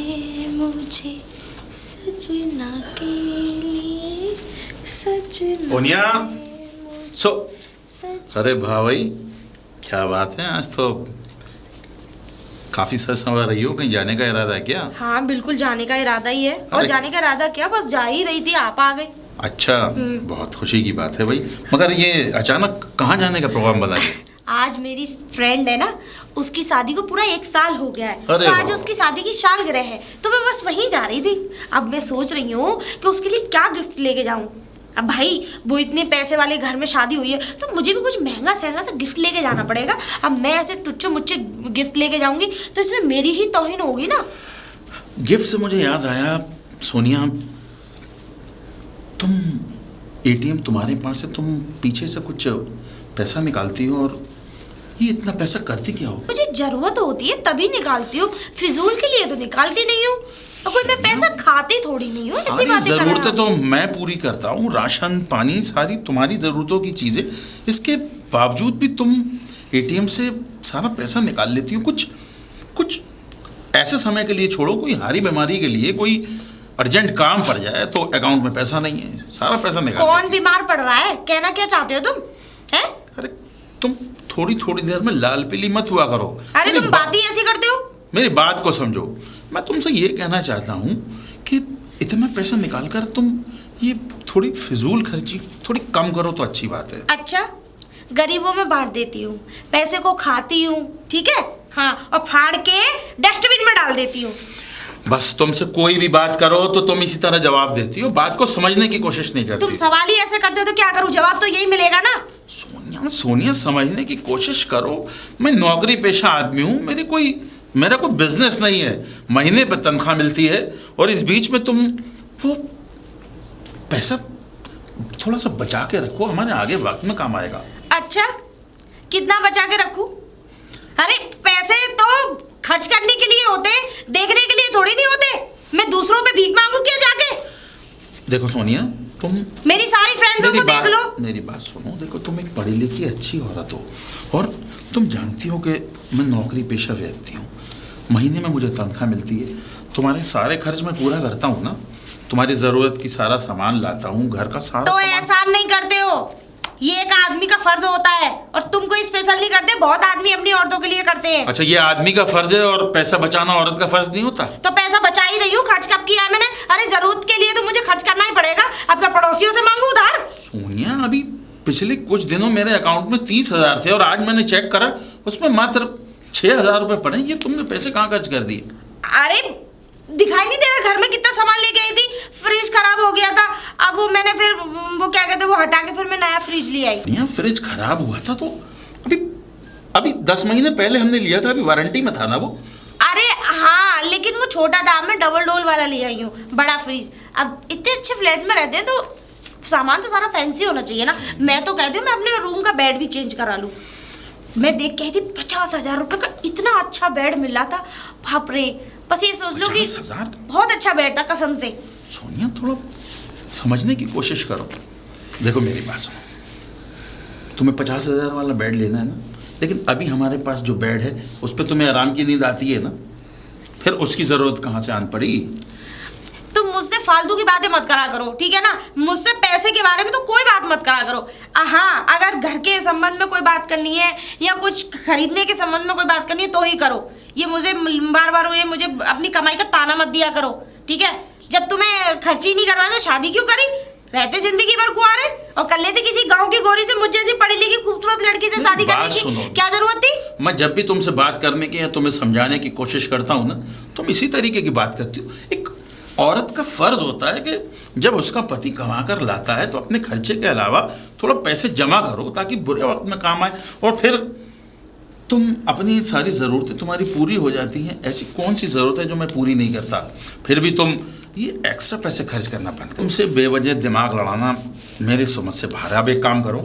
मुझे सजना के लिए सजना ओनिया सो सजना। अरे भाई क्या बात है, आज तो काफी सज संवर रही हो। कहीं जाने का इरादा है क्या? हाँ बिल्कुल जाने का इरादा ही है। और अरे। जाने का इरादा क्या, बस जा ही रही थी, आप आ गए। अच्छा, बहुत खुशी की बात है भाई। मगर ये अचानक कहाँ जाने का प्रोग्राम बना है? आज मेरी फ्रेंड है ना, उसकी शादी को पूरा 1 साल हो गया है। अरे तो आज वाह। उसकी शादी की सालगिरह है, तो मैं बस वहीं जा रही थी। अब मैं सोच रही हूँ कि उसके लिए क्या गिफ्ट लेके जाऊँ। अब भाई वो इतने पैसे वाले घर में शादी हुई है, तो मुझे भी कुछ महंगा सहंगा सा गिफ्ट लेके जाना पड़ेगा। अब मैं ऐसे टुच्चे मुच्चे गिफ्ट लेके जाऊंगी तो इसमें मेरी ही तौहीन होगी ना। गिफ्ट से मुझे याद आया सोनिया, तुम एटीएम तुम्हारे पास है, तुम पीछे से कुछ पैसा निकालती हो और ये इतना पैसा करती क्या हो? मुझे जरूरत होती है तभी निकालती हूँ, फिजूल के लिए तो निकालती नहीं हूँ। और कोई मैं पैसा खाती थोड़ी नहीं हूँ। ऐसी सारी बातें कर रहा जरूरतें हूँ। तो मैं पूरी करता हूँ, राशन पानी सारी तुम्हारी जरूरतों की चीजें। इसके बावजूद भी तुम एटीएम से सारा पैसा निकाल लेती हो। कुछ कुछ ऐसे समय के लिए छोड़ो, कोई हारी बीमारी के लिए, कोई अर्जेंट काम पड़ जाए तो अकाउंट में पैसा नहीं है, सारा पैसा निकाल कौन लेती बीमार पड़ रहा है, कहना क्या चाहते हो तुम हैं? हो। अरे तुम थोड़ी थोड़ी देर में लाल पीली मत हुआ करो। अरे मेरी तुम बात ही ऐसी करते हो। मेरी बात को समझो। मैं तुमसे ये कहना चाहता हूँ कि इतना पैसा निकालकर तुम ये थोड़ी फिजूल खर्ची थोड़ी कम करो तो अच्छी बात है। अच्छा, गरीबों में बांट देती हूँ, पैसे को खाती हूँ, ठीक है, हाँ, और फाड़ के डस्टबिन में डाल देती हूँ। बस तुमसे कोई भी बात करो तो तुम इसी तरह जवाब देती हो, बात को समझने की कोशिश नहीं तुम करती। सवाल ही ऐसे करते हो तो क्या करूँ, जवाब तो यही मिलेगा ना। सोनिया सोनिया समझने की कोशिश करो। मैं नौकरी पेशा आदमी हूँ, मेरा कोई बिजनेस नहीं है, महीने पर तनख्वाह मिलती है। और इस बीच में तुम वो पैसा थोड़ा सा बचा के रखो, हमारे आगे वक्त में काम आएगा। अच्छा, कितना बचा के रखूं? अरे पैसे तो खर्च करने के लिए होते, देखने के लिए थोड़ी नहीं होते। मैं दूसरों पे भीख मांगू क्या जाके? देखो सोनिया, तुम मेरी सारी फ्रेंड्सों को देख लो। मेरी बात सुनो। देखो तुम एक पढ़ी लिखी अच्छी औरत हो और तुम जानती हो कि मैं नौकरी पेशा व्यक्ति हूँ, महीने में मुझे तनख्वाह मिलती है। तुम्हारे सारे खर्च मैं पूरा करता हूँ ना, तुम्हारी जरूरत की सारा सामान लाता हूँ, घर का सारा तो सामान। एहसान नहीं करते हो, ये एक आदमी का फर्ज होता है और तुम कोई स्पेशल नहीं करते। बहुत आदमी अपनी औरतों के लिए करते हैं। अच्छा, ये आदमी का फर्ज है और पैसा बचाना औरत का फर्ज नहीं होता? तो पैसा बचा ही रही हूँ, खर्च कब किया मैंने? अरे जरूरत के लिए तो मुझे खर्च करना ही पड़ेगा। अब क्या पड़ोसियों से मांगू उधार? सोनिया, अभी पिछले कुछ दिनों मेरे अकाउंट में 30,000 थे और आज मैंने चेक करा उसमें मात्र 6,000 रुपए पड़े। ये तुमने पैसे कहाँ खर्च कर दिए? अरे दिखाई नहीं दे रहा, घर में कितना सामान लेके आई थी। फ्रिज खराब हो गया था, अब वो मैंने फिर वो क्या कहते हैं वो हटा के फिर मैं नया फ्रिज ले आई। यहाँ फ्रिज खराब हुआ था तो अभी 10 महीने पहले हमने लिया था, अभी वारंटी में था ना वो। अरे हाँ, लेकिन वो छोटा था, मैं डबल डोल वाला ले आई हूँ, बड़ा फ्रिज। अब इतने अच्छे फ्लैट में रहते हैं तो सामान तो सारा फैंसी होना चाहिए ना। मैं तो कहती हूँ मैं अपने रूम का बेड भी चेंज करा लूँ। मैं देख के आई थी 50,000 रुपए का इतना अच्छा बेड मिला था, बाप रे। बस ये सोच लो कि 50,000? बहुत अच्छा बेड था कसम से। सोनिया, थोड़ा समझने की कोशिश करो। देखो मेरी बात सुनो, तुम्हें 50,000 वाला बेड लेना है ना, लेकिन अभी हमारे पास जो बेड है उस पर तुम्हें आराम की नींद आती है ना, फिर उसकी जरूरत कहाँ से आन पड़ी? तुम मुझसे फालतू की बातें मत करा करो, ठीक है ना। मुझसे पैसे के बारे में तो कोई बात मत करा करो। हाँ, अगर घर के संबंध में कोई बात करनी है या कुछ खरीदने के संबंध में कोई बात करनी है तो ही करो। ये मुझे बार बार ये मुझे अपनी कमाई का ताना मत दिया करो, ठीक है। जब तुम्हें खर्ची नहीं करवाना तो शादी क्यों करी? रहते जिंदगी भर कुंवारे और कर लेते किसी गांव की गोरी से, मुझ जैसी पढ़ी लिखी खूबसूरत लड़की से शादी करने की क्या जरूरत थी? मैं जब भी तुमसे बात करने की या तुम्हें समझाने की कोशिश करता हूँ ना, तुम इसी तरीके की बात करती हो। एक औरत का फर्ज होता है कि जब उसका पति कमा कर लाता है तो अपने खर्चे के अलावा थोड़ा पैसे जमा करो ताकि बुरे वक्त में काम आए। और फिर तुम अपनी सारी ज़रूरतें तुम्हारी पूरी हो जाती हैं। ऐसी कौन सी ज़रूरत है जो मैं पूरी नहीं करता? फिर भी तुम ये एक्स्ट्रा पैसे खर्च करना बंद करो। तुमसे बेवजह दिमाग लड़ाना मेरे समझ से बाहर। अब एक काम करो,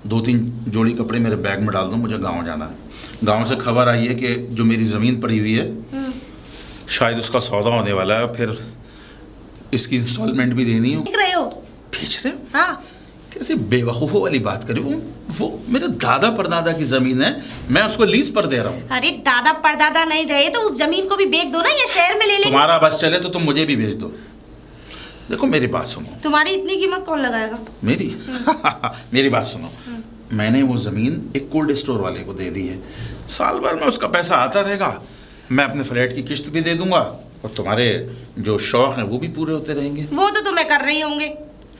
2-3 जोड़ी कपड़े मेरे बैग में डाल दो, मुझे गाँव जाना है। गाँव से खबर आई है कि जो मेरी ज़मीन पड़ी हुई है शायद उसका सौदा होने वाला है, फिर इसकी इंस्टॉलमेंट भी देनी हो। देख रहे हो? भेज रहे हो? हाँ। कैसी बेवकूफ़ों वाली बात करी। वो मेरे दादा परदादा की ज़मीन है, मैं उसको लीज पर दे रहा हूँ। अरे दादा परदादा नहीं रहे तो उस जमीन को भी बेच दो ना, या शहर में ले लेंगे। तुम्हारा बस चले तो तुम मुझे भी भेज दो। देखो मेरी बात सुनो। तुम्हारी इतनी कीमत कौन लगाएगा? मेरी मेरी बात सुनो। मैंने वो ज़मीन एक कोल्ड स्टोर वाले को दे दी है, साल भर में उसका पैसा आता रहेगा, मैं अपने फ्लैट की किस्त भी दे दूंगा और तुम्हारे जो शौक हैं वो भी पूरे होते रहेंगे। वो तो तुम्हें कर रही होंगे।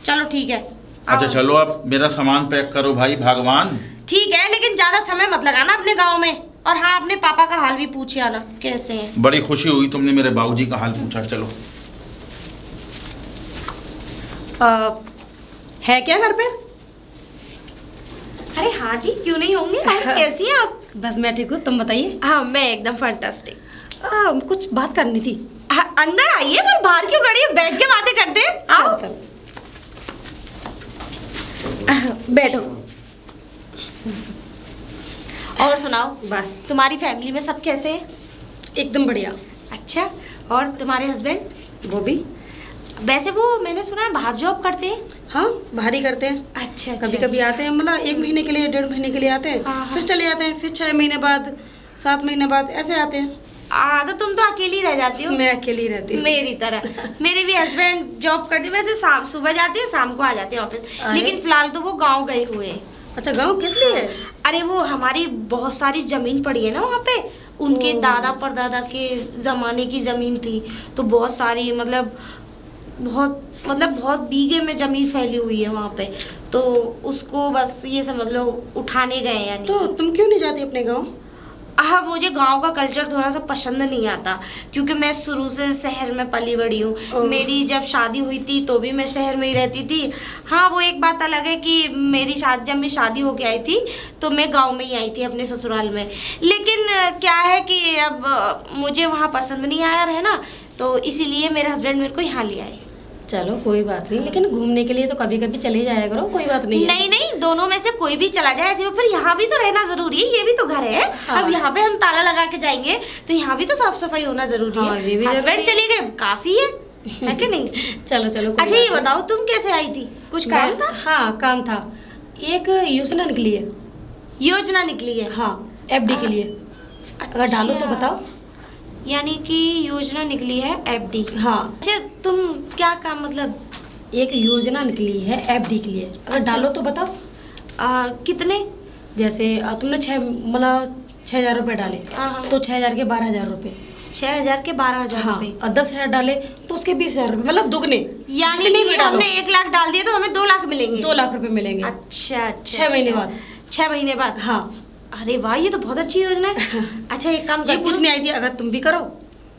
चलो ठीक है। अच्छा चलो अब मेरा सामान पैक करो भाई भगवान। ठीक है, लेकिन ज्यादा समय मत लगाना अपने गांव में। और हाँ, अपने पापा का हाल भी पूछे आना कैसे हैं। बड़ी खुशी हुई तुमने मेरे बाबूजी का हाल पूछा। चलो। है क्या घर पे? अरे हाँ जी, क्यों नहीं होंगे। कैसी हैं आप? बस मैं ठीक हूँ, तुम बताइए। हाँ मैं एकदम फैंटास्टिक। कुछ बात करनी थी। अंदर आइए, पर बाहर क्यों खड़ी है? बैठ के बातें करते हैं। आओ चल बैठो। और सुनाओ, बस तुम्हारी फैमिली में सब कैसे हैं? एकदम बढ़िया। अच्छा, और तुम्हारे हस्बैंड? वो भी। वैसे वो मैंने सुना है बाहर जॉब करते हैं। हाँ बाहर ही करते हैं। अच्छा कभी कभी आते हैं, मतलब 1 महीने के लिए 1.5 महीने के लिए आते हैं, हाँ। फिर चले जाते हैं, फिर 6 महीने बाद 7 महीने बाद ऐसे आते हैं। तो तुम तो अकेली रह जाती हो। मैं अकेली रहती हूँ। मेरी तरह। मेरे भी हस्बैंड जॉब करते हैं, वैसे शाम सुबह जाते हैं, शाम को आ जाते हैं ऑफिस। अरे। लेकिन फिलहाल तो वो गांव गए हुए हैं। अच्छा, गाँव किस लिए? अरे वो हमारी बहुत सारी जमीन पड़ी है ना वहाँ पे, उनके दादा परदादा के जमाने की जमीन थी, तो बहुत सारी बहुत बीघे में जमीन फैली हुई है वहाँ पे, तो उसको बस ये समझ लो उठाने गए हैं। यानी तो तुम क्यों नहीं जाती अपने गाँव? हाँ, मुझे गांव का कल्चर थोड़ा सा पसंद नहीं आता, क्योंकि मैं शुरू से शहर में पली बड़ी हूँ। मेरी जब शादी हुई थी तो भी मैं शहर में ही रहती थी। हाँ, वो एक बात अलग है कि जब मेरी शादी होके आई थी तो मैं गांव में ही आई थी अपने ससुराल में। लेकिन क्या है कि अब मुझे वहाँ पसंद नहीं आया रहना, तो इसीलिए मेरे हस्बैंड मेरे को यहाँ ले आए। चलो कोई बात नहीं, लेकिन घूमने के लिए तो कभी कभी चले जाया करो, कोई बात नहीं है। नहीं नहीं, दोनों में से कोई भी चला जाए ऐसे, पर यहाँ भी तो रहना जरूरी है, ये भी तो घर है। हाँ। अब यहाँ पे हम ताला लगा के जाएंगे तो यहाँ भी तो साफ सफाई होना जरूरी हाँ, ये भी है। जरूरी हस्बैंड है। चले गए काफी है कि नहीं? चलो चलो कोई अच्छा बात ये नहीं। बताओ, तुम कैसे आई थी? कुछ काम था? हाँ काम था, एक योजना निकली है। योजना निकली है? हाँ, FD के लिए। अगर डालो तो बताओ। यानी कि योजना निकली है FD। हाँ, अच्छा, तुम क्या काम, मतलब एक योजना निकली है FD के लिए, अगर अच्छा। डालो तो बताओ। कितने? जैसे तुमने 6,000 रुपये डाले, हाँ। तो 6,000 के 12,000 रुपये। 6,000 के 12,000 हाँ, रुपए। और 10,000 डाले तो उसके 20,000 रुपये, मतलब दुगने। यानी जितने कि भी डालो, हमने 1 लाख डाल दिए तो हमें 2 लाख मिलेंगे। 2 लाख रुपए मिलेंगे। अच्छा अच्छा। 6 महीने बाद। 6 महीने बाद? हाँ। अरे वाह, ये तो बहुत अच्छी योजना है। अच्छा एक काम ये करती कुछ हूँ। नहीं आई थी, अगर तुम भी करो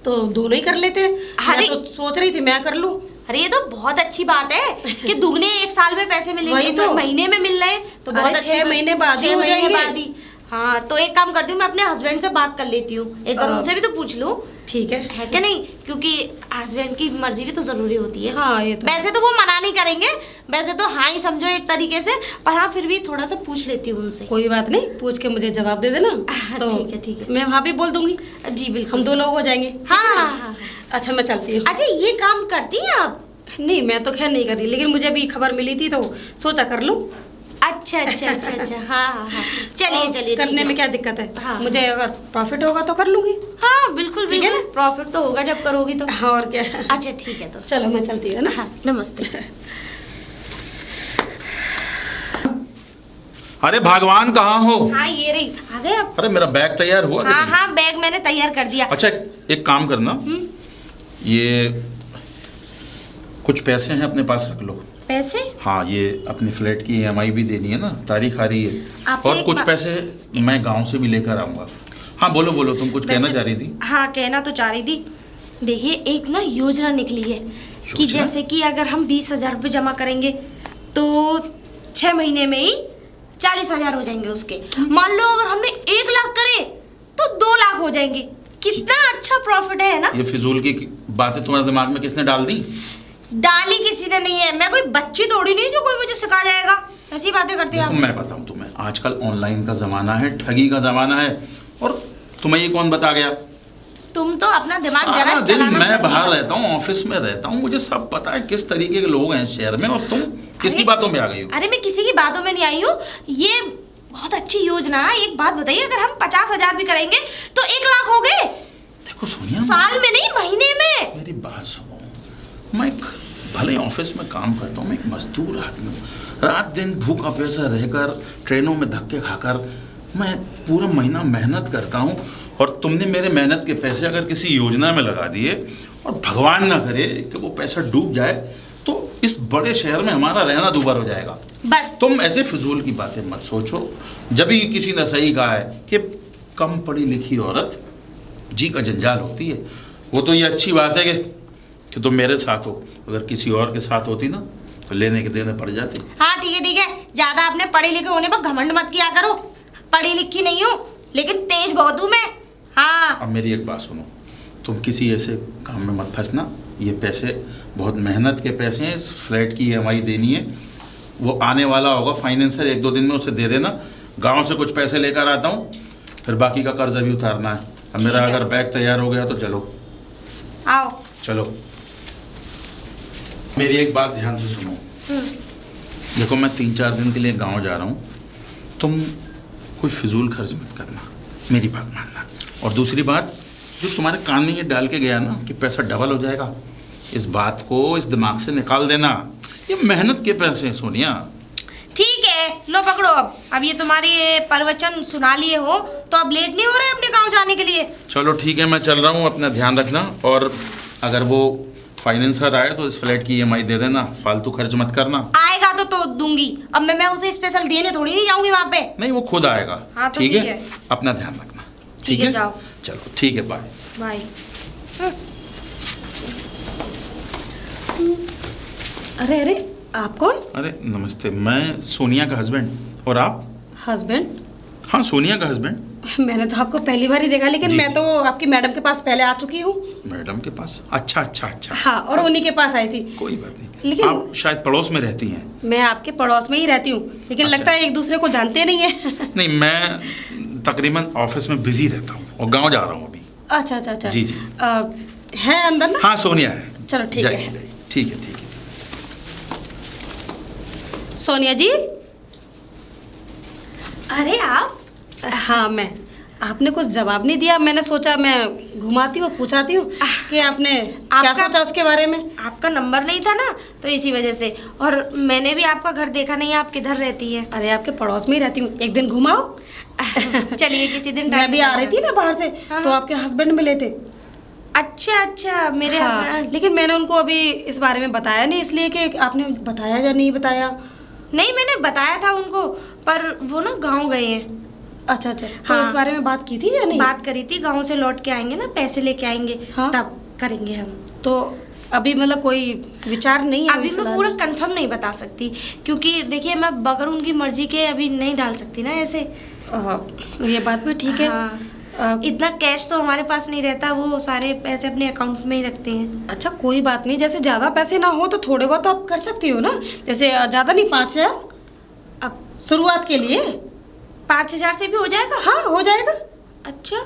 तो दोनों ही कर लेते हैं। अरे- मैं तो सोच रही थी मैं कर लूँ। अरे ये तो बहुत अच्छी बात है कि दुगने 1 साल में पैसे मिलेंगे। वही तो। महीने में मिल रहे हैं तो बहुत अरे अच्छी 6 बात- महीने बाद ही 6 हो महीने जाएंगे। बाद ही। हाँ, तो एक काम करती हूँ, मैं अपने हस्बैंड से बात कर लेती हूँ एक बार, उनसे भी तो पूछ लूँ, ठीक है। है क्या नहीं? क्योंकि हस्बैंड की मर्जी भी तो जरूरी होती है। हाँ ये तो। वैसे तो वो मना नहीं करेंगे, वैसे तो हाँ ही समझो एक तरीके से, पर हाँ फिर भी थोड़ा सा पूछ लेती हूँ उनसे। कोई बात नहीं, पूछ के मुझे जवाब दे देना। तो ठीक है ठीक है। मैं वहाँ भी बोल दूंगी, जी बिल्कुल। हम 2 लोग हो जाएंगे। हाँ हाँ हाँ। अच्छा मैं चलती हूँ। अच्छा ये काम करती हैं आप? नहीं मैं तो खैर नहीं कर रही, लेकिन मुझे अभी खबर मिली थी तो सोचा कर लूँ। अच्छा अच्छा अच्छा अच्छा। हाँ हाँ हाँ, चलिए चलिए। ठीक करने है। में क्या दिक्कत है? हाँ। मुझे अगर प्रॉफिट होगा तो कर लूंगी। हाँ बिल्कुल ठीक है बिल्कुल, प्रॉफिट तो होगा जब करोगी तो। हाँ, और क्या। अच्छा ठीक है तो। चलो मैं चलती हूँ ना। हाँ नमस्ते। अरे भगवान कहाँ हो? हाँ ये रही, आ गए आप? अरे मेरा बैग तैयार हुआ कि हाँ नहीं? हाँ, बैग मैंने तैयार कर दिया। अच्छा एक काम करना, ये कुछ पैसे हैं अपने पास रख लो। पैसे? हाँ, ये अपने फ्लैट की EMI भी देनी है ना, तारीख आ रही है। आपसे और एक कुछ बात- पैसे मैं गांव से भी लेकर आऊंगा। हाँ बोलो बोलो, तुम कुछ कहना वैसे- चाह रही थी? हाँ कहना तो चाह रही थी। देखिए एक ना योजना निकली है कि योजना? जैसे कि अगर हम 20,000 रुपये जमा करेंगे तो 6 महीने में ही 40,000 हो जाएंगे उसके। मान लो अगर हमने 1 लाख करे तो 2 लाख हो जाएंगे। कितना अच्छा प्रॉफिट है ना? ये फिजूल की बातें तुम्हारे दिमाग में किसने डाल दी? डाली किसी ने नहीं है, मैं कोई बच्ची थोड़ी नहीं जो कोई मुझे सिखा जाएगा। ऐसी बातें करते हैं देखो आप। मैं बताऊं तुम्हें, आजकल ऑनलाइन का जमाना है, ठगी का जमाना है, और तुम्हें ये कौन बता गया? तुम तो अपना दिमाग सारा जरा दिन चलाना मैं भूल बाहर गए। रहता हूँ, ऑफिस में रहता हूँ, मुझे सब पता है किस तरीके के लोग हैं इस शहर में, और तुम किसकी अरे- बातों में आ गई हो? अरे मैं किसी की बातों में नहीं आई हूँ, ये बहुत अच्छी योजना है। एक बात बताइए, अगर हम 50,000 भी करेंगे तो 1 लाख हो गए। देखो सोनिया, साल में नहीं, महीने में। मेरी बात सुनो, मैं एक भले ऑफिस में काम करता हूँ, मैं एक मजदूर आदमी हूँ। रात दिन भूखा प्यासा रहकर, ट्रेनों में धक्के खाकर मैं पूरा महीना मेहनत करता हूँ, और तुमने मेरे मेहनत के पैसे अगर किसी योजना में लगा दिए, और भगवान ना करे कि वो पैसा डूब जाए, तो इस बड़े शहर में हमारा रहना दूभर हो जाएगा। बस तुम ऐसे फिजूल की बातें मत सोचो। जब भी किसी ने सही कहा है कि कम पढ़ी लिखी औरत जी का जंजाल होती है, वो तो ये अच्छी बात है कि तुम मेरे साथ हो। अगर किसी और के साथ होती ना तो लेने के देने पड़ जाते। हाँ ठीक है, ज्यादा अपने पढ़े लिखे होने पर घमंड मत किया करो। पढ़ी लिखी नहीं हूँ, लेकिन तेज बहुत हूँ मैं। हाँ अब मेरी एक बात सुनो, तुम किसी ऐसे काम में मत फंसना। ये पैसे बहुत मेहनत के पैसे हैं, इस फ्लैट की EMI देनी है, वो आने वाला होगा फाइनेंसर, 1-2 दिन में उसे दे देना। गांव से कुछ पैसे लेकर आता हूँ, फिर बाकी का कर्ज भी उतारना है। अब मेरा ठीक है। अगर बैग तैयार हो गया तो चलो। आओ। चलो, मेरी एक बात ध्यान से सुनो। देखो, मैं 3-4 दिन के लिए गांव जा रहा हूँ, तुम कोई फिजूल खर्च मत करना, मेरी बात मानना। और दूसरी बात, जो तुम्हारे कान में ये डाल के गया ना कि पैसा डबल हो जाएगा, इस बात को इस दिमाग से निकाल देना। ये मेहनत के पैसे हैं सोनिया। ठीक है, लो पकड़ो। अब ये तुम्हारी ये प्रवचन सुना लिए हो तो अब लेट नहीं हो रहे अपने गांव जाने के लिए। चलो ठीक है, मैं चल रहा हूँ, अपना ध्यान रखना। और अगर वो फाइनेंसर आए तो इस फ्लैट की EMI दे देना, फालतू खर्च मत करना। आएगा तो दूंगी। अब मैं उसे स्पेशल देने थोड़ी नहीं जाऊंगी वहाँ पे। नहीं, वो खुद आएगा। हाँ, तो ठीक ठीक है, है। अपना ध्यान रखना। ठीक है, जाओ। चलो ठीक है, बाय बाय। अरे अरे, आप कौन? अरे नमस्ते, मैं सोनिया का हस्बैंड। और आप? हस्बैंड? हाँ, सोनिया का हस्बैंड। मैंने तो आपको पहली बार ही देखा, लेकिन जी। मैं तो आपकी मैडम के पास पहले आ चुकी हूँ। मैडम के पास? अच्छा अच्छा अच्छा। हाँ, और उन्हीं के पास आई थी। कोई बात नहीं, लेकिन- आप शायद पड़ोस में रहती हैं। मैं आपके पड़ोस में ही रहती हूँ, लेकिन अच्छा। लगता है एक दूसरे को जानते नहीं है। नहीं, मैं तकरीबन ऑफिस में बिजी रहता हूँ और गांव जा रहा हूँ अभी। अच्छा अच्छा अच्छा। जी, जी। है अंदर ना? हाँ, सोनिया है। चलो, ठीक जाइए, है। जाइए। ठीक है, ठीक है। सोनिया जी। अरे आप? हाँ, मैं। आपने कुछ जवाब नहीं दिया, मैंने सोचा मैं घुमाती हूँ, पूछाती हूँ कि आपने क्या आपका- सोचा उसके बारे में। आपका नंबर नहीं था ना, तो इसी वजह से। और मैंने भी आपका घर देखा नहीं, आप किधर रहती है? अरे आपके पड़ोस में ही रहती हूँ, एक दिन घुमाओ। चलिए किसी दिन मैं भी आ रही थी ना बाहर से, हाँ। तो आपके हस्बैंड मिले थे। अच्छा अच्छा, मेरे हाँ, हस्बैंड। लेकिन मैंने उनको अभी इस बारे में बताया नहीं, इसलिए कि आपने बताया या नहीं बताया। नहीं, मैंने बताया था उनको, पर वो ना गांव गए हैं। अच्छा अच्छा, तो हाँ। इस बारे में बात की थी या नहीं? बात करी थी, गांव से लौट के आएंगे ना, पैसे लेके आएंगे, हाँ। तब करेंगे हम। तो अभी मतलब कोई विचार नहीं है अभी मैं फिलहाल? पूरा कंफर्म नहीं बता सकती, क्योंकि देखिए मैं बगैर उनकी मर्जी के अभी नहीं डाल सकती ना ऐसे। ये बात भी ठीक है। हाँ। इतना कैश तो हमारे पास नहीं रहता, वो सारे पैसे अपने अकाउंट में ही रखते हैं। अच्छा, कोई बात नहीं, जैसे ज़्यादा पैसे ना हो तो थोड़े बहुत तो आप कर सकती हो ना, जैसे ज़्यादा नहीं, 5,000 अब शुरुआत के लिए। 5,000 से भी हो जाएगा? हाँ, हो जाएगा। अच्छा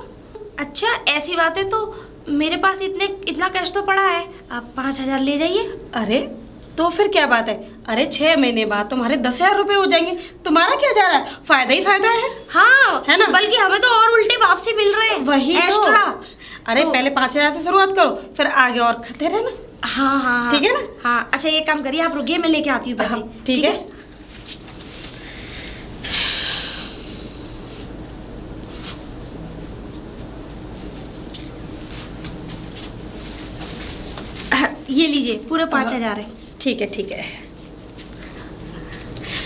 अच्छा, ऐसी बात है तो मेरे पास इतना कैश तो पड़ा है, आप 5,000 ले जाइए। अरे तो फिर क्या बात है? अरे 6 महीने बाद तुम्हारे 10,000 रुपये हो जाएंगे, तुम्हारा क्या जा रहा है? फायदा ही फायदा है। हाँ है ना? बल्कि हमें तो और उल्टे भाव से मिल रहे हैं, वही तो। एक्स्ट्रा। अरे तो- पहले 5,000 से शुरुआत करो, फिर आगे और करते रहना। हाँ हाँ हाँ। ठीक है ना? हाँ, अच्छा एक काम करिए, आप रुकिए, मैं लेके आती हूँ पैसे। हाँ, ठीक है। ये लीजिए, पूरे 5,000 है। ठीक है, ठीक है।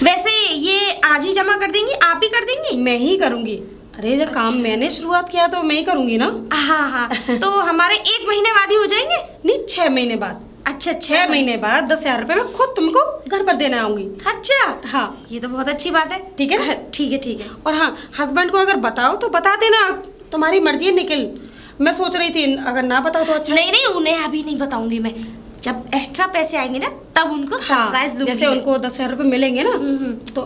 वैसे ये आज ही जमा कर देंगी, आप ही कर देंगी? मैं ही करूँगी। अरे जब काम मैंने शुरुआत किया तो मैं ही करूँगी ना। हाँ हाँ, तो हमारे 1 महीने बाद ही हो जाएंगे? नहीं, 6 महीने बाद। अच्छा, 6 महीने बाद 10,000 रुपये मैं खुद तुमको घर पर देने आऊँगी। अच्छा हाँ। ये तो बहुत अच्छी बात है। ठीक है ना? ठीक है, ठीक है। और हाँ, हस्बैंड को अगर बताओ तो बता देना, तुम्हारी मर्जी है निकल। मैं सोच रही थी अगर ना बताओ तो अच्छा। नहीं नहीं, उन्हें अभी नहीं बताऊंगी मैं, जब एक्स्ट्रा पैसे आएंगे ना तब उनको सरप्राइज दूंगी। जैसे उनको 10,000 रुपये मिलेंगे ना, तो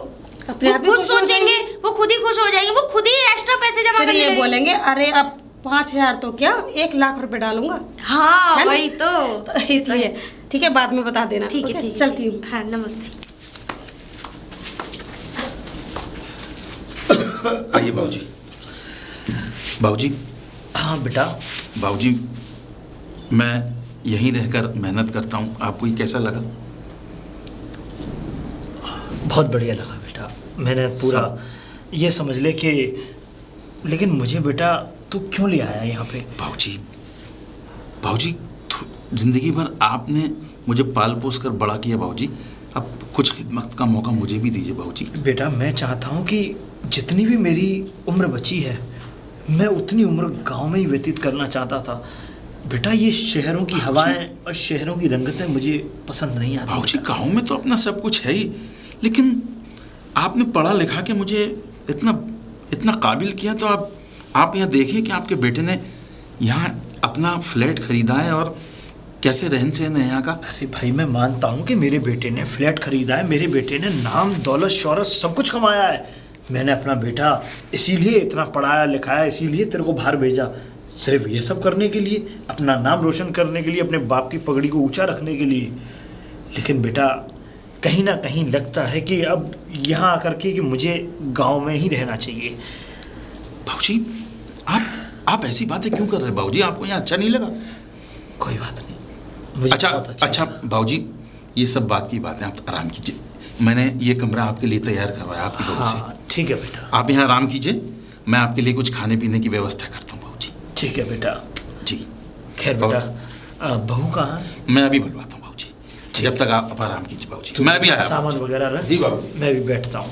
अपने वो आप ही खुद खुश हो सोचेंगे, वो खुद ही खुश हो जाएंगे, वो खुद ही एक्स्ट्रा पैसे जमा फिर करने ये लगेंगे। बोलेंगे अरे अब 5,000 तो क्या 1,00,000 रुपए डालूंगा। हाँ है ना? वही तो। तो इसलिए ठीक है, बाद में बता देना। ठीक है, ओके, ठीक है, चलती हूँ। हाँ, नमस्ते। आइए बाबूजी। बाबूजी। हाँ बेटा। बाबूजी, मैं यहीं रहकर मेहनत करता हूँ, आपको ये कैसा लगा? बहुत बढ़िया लगा बेटा। मैंने पूरा ये समझ ले कि, लेकिन मुझे बेटा तू क्यों ले आया यहाँ पे? बाबूजी जिंदगी भर आपने मुझे पाल पोस कर बड़ा किया बाबूजी, अब कुछ खिदमत का मौका मुझे भी दीजिए बाबूजी। बेटा मैं चाहता हूँ कि जितनी भी मेरी उम्र बची है, मैं उतनी उम्र गांव में ही व्यतीत करना चाहता था। बेटा ये शहरों की हवाएं और शहरों की रंगतें मुझे पसंद नहीं आती। बाबूजी गांव में तो अपना सब कुछ है ही, लेकिन आपने पढ़ा लिखा के मुझे इतना काबिल किया, तो आप यहाँ देखिए कि आपके बेटे ने यहाँ अपना फ्लैट खरीदा है और कैसे रहन सहन है यहाँ का। अरे भाई मैं मानता हूँ कि मेरे बेटे ने फ्लैट खरीदा है, मेरे बेटे ने नाम दौलत शोहरत सब कुछ कमाया है। मैंने अपना बेटा इसीलिए इतना पढ़ाया लिखाया, इसीलिए तेरे को बाहर भेजा, सिर्फ ये सब करने के लिए, अपना नाम रोशन करने के लिए, अपने बाप की पगड़ी को ऊंचा रखने के लिए। लेकिन बेटा कहीं ना कहीं लगता है कि अब यहाँ आकर के कि मुझे गांव में ही रहना चाहिए। बाबूजी आप ऐसी बातें क्यों कर रहे हैं बाबूजी? आपको यहाँ अच्छा नहीं लगा? कोई बात नहीं, मुझे अच्छा बाबूजी, ये सब बात की बातें, आप आराम कीजिए। मैंने ये कमरा आपके लिए तैयार करवाया आपकी बहू से। ठीक है बेटा, आप यहाँ आराम कीजिए, मैं आपके लिए कुछ खाने पीने की व्यवस्था करता हूँ बाबूजी। ठीक है बेटा जी। खैर बेटा बहू कहाँ? मैं अभी बुलवाता हूँ बाबूजी, जब तक आप आराम कीजिए बाबूजी। मैं भी आया, सामान वगैरह रख। जी बाबू। मैं भी बैठता हूँ।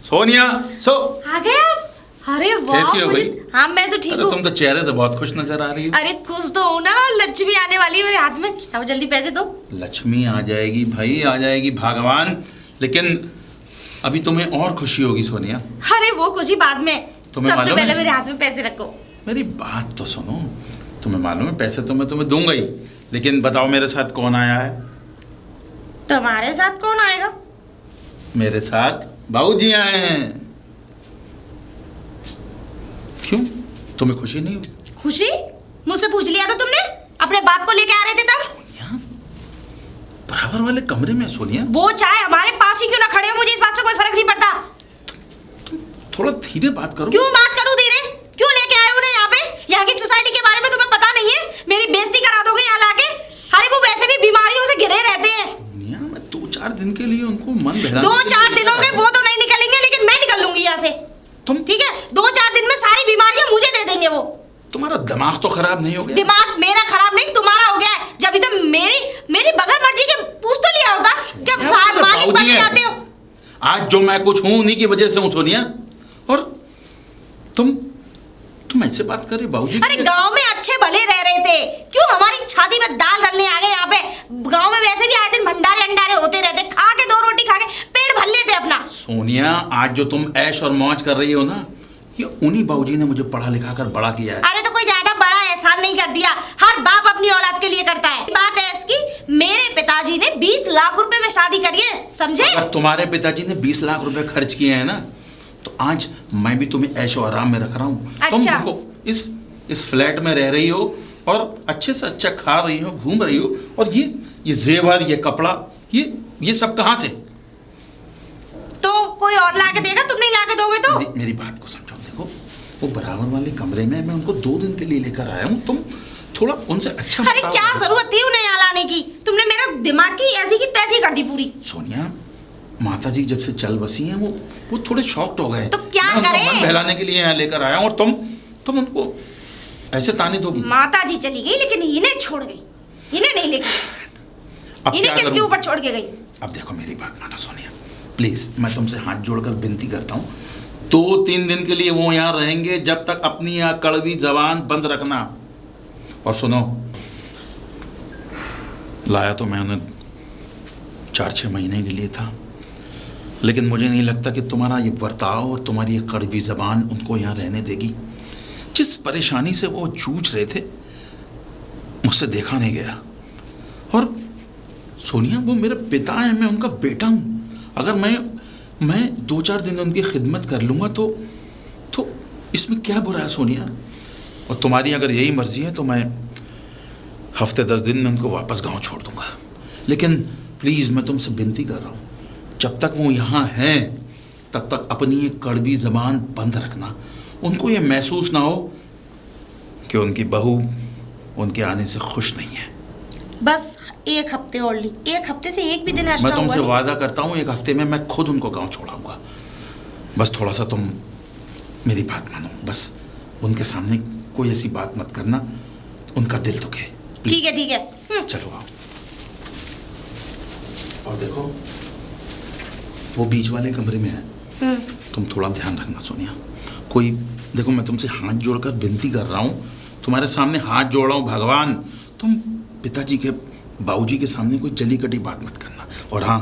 सोनिया सो आ गए आप? अरे वाह, कैसी हो भाई? हाँ मैं तो ठीक हूँ। तुम तो चेहरे तो बहुत खुश नजर आ रही हो। अरे खुश तो हूँ ना, लक्ष्मी आने वाली है मेरे हाथ में। अब जल्दी पैसे दो। लक्ष्मी आ जाएगी भाई, आ जाएगी भगवान, लेकिन अभी तुम्हें और खुशी होगी सोनिया। अरे वो खुशी बाद में, तुम्हें सबसे मालूम पहले है? मेरे हाथ में पैसे रखो। मेरी बात तो सुनो, तुम्हें मालूम है पैसे तो मैं तुम्हें दूंगा ही, लेकिन बताओ मेरे साथ कौन आया है? तुम्हारे साथ कौन आएगा? मेरे साथ बाबूजी आए हैं। क्यों, तुम्हें खुशी नहीं हुई? खुशी? मुझसे पूछ लिया था तुमने? अपने बाप को लेके आ रहे थे तब? सोनिया, बराबर वाले कमरे में सोनिया। वो चाहे हमारे पास ही क्यों ना खड़े हो, मुझे इस बात से कोई फर्क नहीं पड़ता। तुम थोड़ा धीरे बात करो। क्यों बात करूं धीरे? क्यों लेके आए हो ना यहाँ पे? यहाँ की सोसाइटी के बारे में तुम्हें पता नहीं है? मेरी बेइज्जती करा दोगे यहाँ लाके? अरे वो वैसे भी बीमारियों से घिरे रहते हैं। सोनिया, मैं 2-4 दिन के लिए उनको मन बहलाने 2-4 दिनों में वो तो नहीं निकलेंगे, लेकिन मैं निकल लूंगी यहाँ से। तुम ठीक है, 2-4 दिन में सारी बीमारियां मुझे दे देंगे वो। तुम्हारा दिमाग तो खराब नहीं हो गया? दिमाग मेरा खराब नहीं, तुम्हारा हो गया है। जब तो मेरी बगैर मर्जी के पूछ तो लिया होता। क्या साथ मालिक बन जाते हो? आज जो मैं कुछ हूं उन्हीं की वजह से हूं सोनिया। और तुम ऐसे बात कर रही हो बाबूजी? अरे गांव में अच्छे भले रह रहे थे, क्यों हमारी छाती में दाल डालने आ गए यहाँ पे? गांव में वैसे भी आए दिन भंडारे अंडारे होते रहते, खा के 2 रोटी खा के पेट भर लेते अपना। सोनिया, आज जो तुम ऐश और मौज कर रही हो ना, ये उन्हीं बाबूजी ने मुझे पढ़ा लिखा कर बड़ा किया है। अरे तो कोई ज्यादा बड़ा एहसान नहीं कर दिया, हर बाप अपनी औलाद के लिए करता है। बात है इसकी, मेरे पिताजी ने 20 लाख रुपए में शादी करी है, समझे? अगर तुम्हारे पिताजी ने 20 लाख रुपए खर्च किए हैं ना, तो आज मैं भी तुम्हें ऐशो आराम में रख रहा हूँ। अच्छा। तुम देखो इस फ्लैट में रह रही हो और अच्छे से अच्छा खा रही हो, घूम रही हो, और ये जेवर, ये कपड़ा, ये सब कहाँ से? तो कोई और ला के देगा, तुम नहीं ला के दोगे तो? मेरी बात को समझो। देखो वो बराबर वाले कमरे में मैं उनको 2 दिन के लिए लेकर आया हूँ, तुम थोड़ा उनसे अच्छा अरे क्या जरूरत थी उन्हें यहाँ लाने की? तुमने मेरा दिमाग की ऐसी की तैसी कर दी पूरी। सोनिया, माता जी जब से चल बसी हैं वो थोड़े शॉक्ड हो गए। तो क्या करें? मन बहलाने के लिए यहाँ लेकर आया हूँ, और तुम उनको ऐसे ताने दोगी? माता जी चली गई, लेकिन इन्हें छोड़ गई, इन्हें नहीं लेकर गई साथ। अब इन्हें किसके ऊपर छोड़ के गई? अब देखो मेरी बात मानो सोनिया, प्लीज मैं तुमसे हाथ जोड़कर विनती करता हूँ, 2-3 दिन के लिए वो यहाँ रहेंगे, जब तक अपनी यहाँ कड़वी जबान बंद रखना। और सुनो, लाया तो मैं उन्हें 4-6 महीने के लिए था, लेकिन मुझे नहीं लगता कि तुम्हारा ये बर्ताव और तुम्हारी ये कड़वी जबान उनको यहाँ रहने देगी। जिस परेशानी से वो जूझ रहे थे, मुझसे देखा नहीं गया। और सोनिया, वो मेरे पिता हैं, मैं उनका बेटा हूँ। अगर मैं 2-4 दिन उनकी खिदमत कर लूँगा तो इसमें क्या बुरा है सोनिया? और तुम्हारी अगर यही मर्जी है तो मैं हफ्ते 10 दिन में उनको वापस गांव छोड़ दूंगा। लेकिन प्लीज़ मैं तुमसे विनती कर रहा हूँ, जब तक वो यहाँ हैं तब तक अपनी ये कड़वी जबान बंद रखना। उनको ये महसूस ना हो कि उनकी बहू उनके आने से खुश नहीं है। बस 1 हफ्ते और ली, 1 हफ्ते से एक भी दिन मैं एक्स्ट्रा हुआ तुमसे नहीं। वादा करता हूँ 1 हफ्ते में मैं खुद उनको गांव छोड़ाऊंगा। बस थोड़ा सा तुम मेरी बात मानो, बस उनके सामने कोई ऐसी बात मत करना, उनका दिल दुखे। ठीक है ठीक है। चलो आओ। और देखो वो बीच वाले कमरे में है, तुम थोड़ा ध्यान रखना सोनिया। कोई देखो, मैं तुमसे हाथ जोड़कर विनती कर रहा हूँ, तुम्हारे सामने हाथ जोड़ रहा हूँ भगवान, तुम पिताजी के बाबूजी के सामने कोई जली कटी बात मत करना। और हाँ,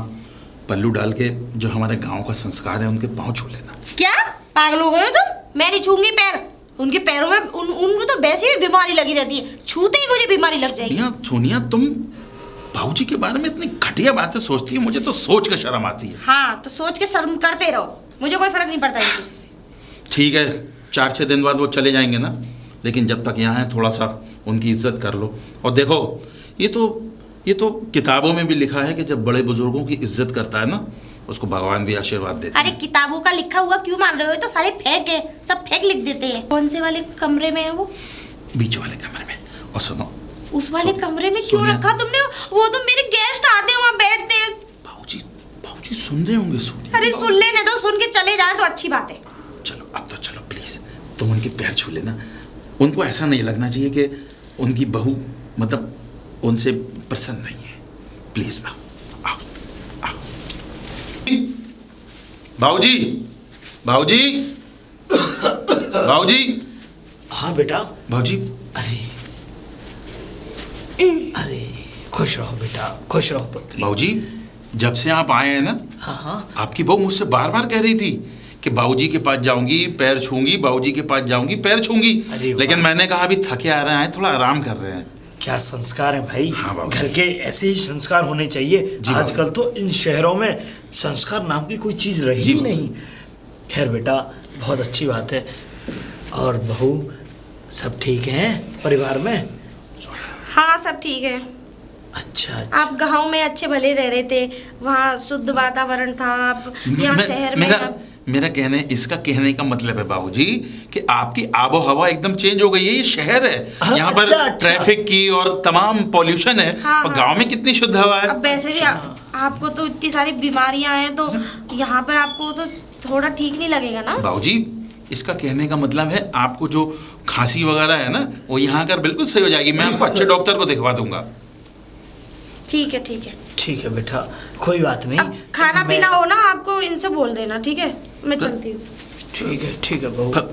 पल्लू डाल के जो हमारे गांव का संस्कार है उनके पाँव छू लेना। क्या पागल हो गए हो तुम? मैं नहीं छूंगी पैर। उनके पैरों में उनको तो वैसे ही बीमारी लगी रहती है, छूते ही मुझे बीमारी लग जाएगी। सोनिया तुम बाबूजी के बारे में इतनी घटिया बातें सोचती है, मुझे तो सोच के शर्म आती है। हाँ तो सोच के शर्म करते रहो, मुझे कोई फर्क नहीं पड़ता इस वजह से। ठीक है, 4-6 दिन बाद वो चले जाएंगे ना, लेकिन जब तक यहाँ है थोड़ा सा उनकी इज्जत कर लो। और देखो ये तो किताबों में भी लिखा है कि जब बड़े बुजुर्गों की इज्जत करता है ना, उसको भगवान भी आशीर्वाद देते हैं। अरे किताबों का लिखा हुआ क्यों मान रहे हो? ये तो सारे फेक है, सब फेक लिख देते हैं। कौन से वाले कमरे में है वो? बीच वाले कमरे में। और सुनो, उस वाले कमरे में क्यों रखा तुमने? वो तो मेरे गेस्ट आते हैं वहाँ बैठते हैं। बाबूजी सुन रहे होंगे सोनिया। अरे सुन लेने दो, सुन के चले जाए तो अच्छी बात है। चलो अब तो चलो प्लीज, तुम उनके पैर छू लेना। उनको ऐसा नहीं लगना चाहिए कि उनकी बहू मतलब उनसे प्रसन्न नहीं है। प्लीज आओ आओ आओ। बाबूजी बाबूजी बाबूजी। हाँ बेटा। बाबूजी अरे अरे खुश रहो बेटा, खुश रहो पुत्र। बाबूजी, जब से आप आए हैं ना, हाँ आपकी बहू मुझसे बार बार कह रही थी कि बाबूजी के पास जाऊंगी पैर छूंगी, बाबूजी के पास जाऊंगी पैर छूंगी। लेकिन मैंने कहा अभी थके आ रहे हैं, थोड़ा आराम कर रहे हैं। क्या संस्कार है भाई। हाँ बाबू। घर के ऐसे ही संस्कार होने चाहिए। आजकल तो इन शहरों में संस्कार नाम की कोई चीज रही ही नहीं। खैर बेटा, बहुत अच्छी बात है। और बहू सब ठीक हैं परिवार में? हाँ सब ठीक है। अच्छा। आप गांव में अच्छे भले रह रहे थे, वहाँ शुद्ध वातावरण था। आप यहाँ शहर में मेरा कहने का मतलब है बाबूजी कि आपकी आबो हवा एकदम चेंज हो गई है। ये शहर है, यहाँ पर ट्रैफिक की और तमाम पॉल्यूशन है। हाँ, और गांव में कितनी शुद्ध हवा है। अब वैसे भी आपको तो इतनी सारी बीमारियां हैं, तो यहाँ पर आपको तो थोड़ा ठीक नहीं लगेगा ना। बाबूजी, इसका कहने का मतलब है आपको जो खांसी वगैरह है ना, वो यहाँ कर बिल्कुल सही हो जाएगी। मैं आपको अच्छे डॉक्टर को दिखवा दूंगा। ठीक है ठीक है ठीक है बेटा, कोई बात नहीं। अब खाना पीना हो ना, आपको इनसे बोल देना, ठीक है? मैं चलती हूँ। ठीक है बहू।